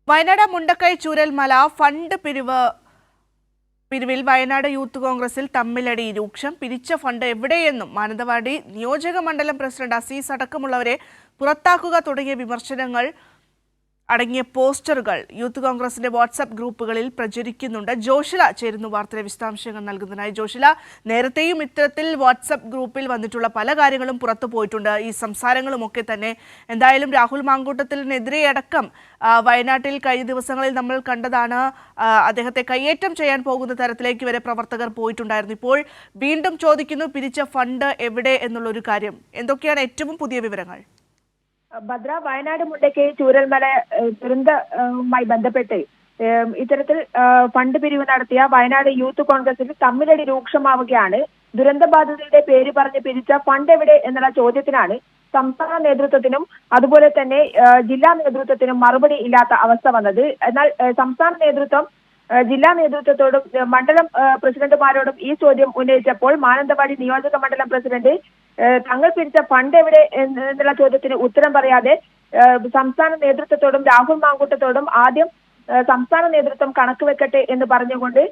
Wayanad Mundakkai Chooralmala fund പിരിവിൽ Wayanad youth കോൺഗ്രസിൽ തമ്മിലടി രൂക്ഷം. പിരിച്ച ഫണ്ട് എവിടെയെന്നും മാനന്തവാടി നിയോജക മണ്ഡലം പ്രസിഡന്റ് അസീസ് അടക്കമുള്ളവരെ പുറത്താക്കുക തുടങ്ങിയ വിമർശനങ്ങൾ അടങ്ങിയ പോസ്റ്ററുകൾ യൂത്ത് കോൺഗ്രസിന്റെ വാട്സ്ആപ്പ് ഗ്രൂപ്പുകളിൽ പ്രചരിക്കുന്നുണ്ട്. ജോഷില ചേരുന്നു വാർത്തയുടെ വിശദാംശങ്ങൾ നൽകുന്നതിനായി. ജോഷില, നേരത്തെയും ഇത്തരത്തിൽ വാട്സ്ആപ്പ് ഗ്രൂപ്പിൽ വന്നിട്ടുള്ള പല കാര്യങ്ങളും പുറത്തു പോയിട്ടുണ്ട്, ഈ സംസാരങ്ങളുമൊക്കെ തന്നെ. എന്തായാലും രാഹുൽ മാങ്കൂട്ടത്തിനെതിരെ അടക്കം വയനാട്ടിൽ കഴിഞ്ഞ ദിവസങ്ങളിൽ നമ്മൾ കണ്ടതാണ്. അദ്ദേഹത്തെ കയ്യേറ്റം ചെയ്യാൻ പോകുന്ന തരത്തിലേക്ക് വരെ പ്രവർത്തകർ പോയിട്ടുണ്ടായിരുന്നു. ഇപ്പോൾ വീണ്ടും ചോദിക്കുന്നു, പിരിച്ച ഫണ്ട് എവിടെ എന്നുള്ളൊരു കാര്യം. എന്തൊക്കെയാണ് ഏറ്റവും പുതിയ വിവരങ്ങൾ? ഭദ്ര, വയനാട് മുണ്ടക്കൈ ചൂരൽമല ദുരന്തവുമായി ബന്ധപ്പെട്ട് ഇത്തരത്തിൽ ഫണ്ട് പിരിവ് നടത്തിയ വയനാട് യൂത്ത് കോൺഗ്രസിൽ തമ്മിലടി രൂക്ഷമാവുകയാണ്. ദുരന്തബാധിതരുടെ പേര് പറഞ്ഞ് പിരിച്ച ഫണ്ട് എവിടെ എന്നുള്ള ചോദ്യത്തിനാണ് സംസ്ഥാന നേതൃത്വത്തിനും അതുപോലെ തന്നെ ജില്ലാ നേതൃത്വത്തിനും മറുപടി ഇല്ലാത്ത അവസ്ഥ വന്നത്. എന്നാൽ സംസ്ഥാന നേതൃത്വം ജില്ലാ നേതൃത്വത്തോടും മണ്ഡലം പ്രസിഡന്റുമാരോടും ഈ ചോദ്യം ഉന്നയിച്ചപ്പോൾ മാനന്തവാടി നിയോജക മണ്ഡലം പ്രസിഡന്റ് തങ്ങൾ പിരിച്ച ഫണ്ട് എവിടെ എന്നുള്ള ചോദ്യത്തിന് ഉത്തരം പറയാതെ സംസ്ഥാന നേതൃത്വത്തോടും രാഹുൽ മാങ്കൂട്ടത്തോടും ആദ്യം സംസ്ഥാന നേതൃത്വം കണക്ക് വെക്കട്ടെ എന്ന് പറഞ്ഞുകൊണ്ട്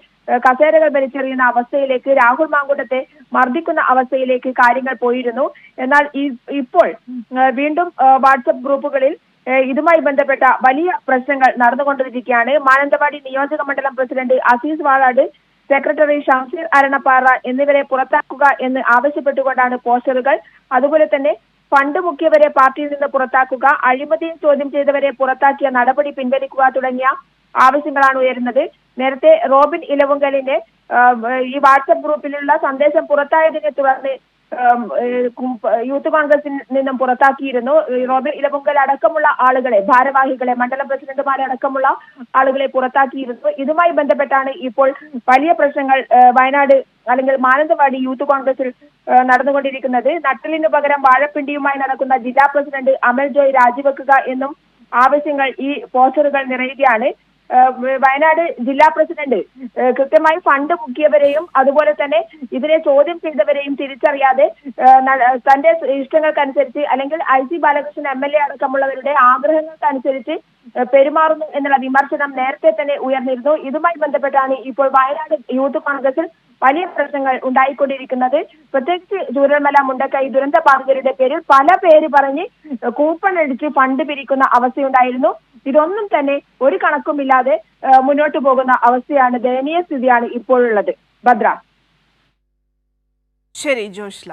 കസേരകൾ വലിച്ചെറിയുന്ന അവസ്ഥയിലേക്ക്, രാഹുൽ മാങ്കൂട്ടത്തെ മർദ്ദിക്കുന്ന അവസ്ഥയിലേക്ക് കാര്യങ്ങൾ പോയിരുന്നു. എന്നാൽ ഇപ്പോൾ വീണ്ടും വാട്സപ്പ് ഗ്രൂപ്പുകളിൽ ഇതുമായി ബന്ധപ്പെട്ട വലിയ പ്രശ്നങ്ങൾ നടന്നുകൊണ്ടിരിക്കുകയാണ്. മാനന്തവാടി നിയോജക മണ്ഡലം പ്രസിഡന്റ് അസീസ് വാളാട്, സെക്രട്ടറി ഷംസീർ അരണപ്പാറ എന്നിവരെ പുറത്താക്കുക എന്ന് ആവശ്യപ്പെട്ടുകൊണ്ടാണ് പോസ്റ്ററുകൾ. അതുപോലെ തന്നെ ഫണ്ട് മുക്കിയവരെ പാർട്ടിയിൽ നിന്ന് പുറത്താക്കുക, അഴിമതിയും ചോദ്യം ചെയ്തവരെ പുറത്താക്കിയ നടപടി പിൻവലിക്കുക തുടങ്ങിയ ആവശ്യങ്ങളാണ് ഉയരുന്നത്. നേരത്തെ റോബിൻ ഇലവുങ്കലിന്റെ ഈ വാട്സപ്പ് ഗ്രൂപ്പിലുള്ള സന്ദേശം പുറത്തായതിനെ തുടർന്ന് യൂത്ത് കോൺഗ്രസിൽ നിന്നും പുറത്താക്കിയിരുന്നു. റോബിൻ ഇലവുങ്കൽ അടക്കമുള്ള ആളുകളെ, ഭാരവാഹികളെ, മണ്ഡലം പ്രസിഡന്റുമാരെ അടക്കമുള്ള ആളുകളെ പുറത്താക്കിയിരുന്നു. ഇതുമായി ബന്ധപ്പെട്ടാണ് ഇപ്പോൾ വലിയ പ്രശ്നങ്ങൾ വയനാട് അല്ലെങ്കിൽ മാനന്തവാടി യൂത്ത് കോൺഗ്രസിൽ നടന്നുകൊണ്ടിരിക്കുന്നത്. നട്ടലിന് പകരം വാഴപ്പിണ്ടിയുമായി നടക്കുന്ന ജില്ലാ പ്രസിഡന്റ് അമൽ ജോയ് രാജിവെക്കുക എന്നും ആവശ്യങ്ങൾ ഈ പോസ്റ്ററുകൾ നിറയുകയാണ്. വയനാട് ജില്ലാ പ്രസിഡന്റ് കൃത്യമായി ഫണ്ട് മുക്കിയവരെയും അതുപോലെ തന്നെ ഇതിനെ ചോദ്യം ചെയ്തവരെയും തിരിച്ചറിയാതെ തന്റെ ഇഷ്ടങ്ങൾക്കനുസരിച്ച് അല്ലെങ്കിൽ IC ബാലകൃഷ്ണൻ MLA അടക്കമുള്ളവരുടെ ആഗ്രഹങ്ങൾക്കനുസരിച്ച് പെരുമാറുന്നു എന്നുള്ള വിമർശനം നേരത്തെ തന്നെ ഉയർന്നിരുന്നു. ഇതുമായി ബന്ധപ്പെട്ടാണ് ഇപ്പോൾ വയനാട് യൂത്ത് കോൺഗ്രസിൽ വലിയ പ്രശ്നങ്ങൾ ഉണ്ടായിക്കൊണ്ടിരിക്കുന്നത്. പ്രത്യേകിച്ച് ചൂരൽമല മുണ്ടക്കൈ ദുരന്ത ബാധിതരുടെ പേരിൽ പല പേര് പറഞ്ഞ് കൂപ്പൺ അടിച്ച് ഫണ്ട് പിരിക്കുന്ന അവസ്ഥയുണ്ടായിരുന്നു. ഇതൊന്നും തന്നെ ഒരു കണക്കുമില്ലാതെ മുന്നോട്ട് പോകുന്ന അവസ്ഥയാണ്, ദയനീയ സ്ഥിതിയാണ് ഇപ്പോഴുള്ളത്. ഭദ്ര. ശരി ജോഷ്ല.